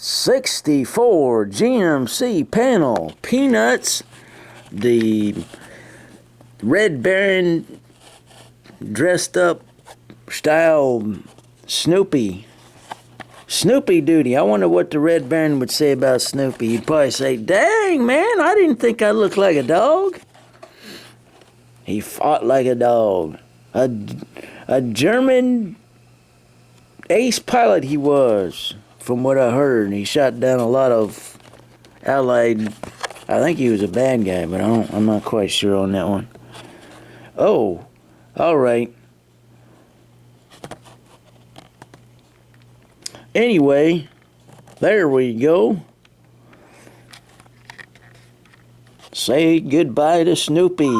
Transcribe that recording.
64 GMC panel Peanuts, the Red Baron dressed up style Snoopy Duty. I wonder what the Red Baron would say about Snoopy. He'd probably say, "Dang, man, I didn't think I looked like a dog." He fought like a dog. A German ace pilot he was, from what I heard. And he shot down a lot of Allied. I think he was a bad guy, but I'm not quite sure on that one. Oh, all right. Anyway, there we go. Say goodbye to Snoopy.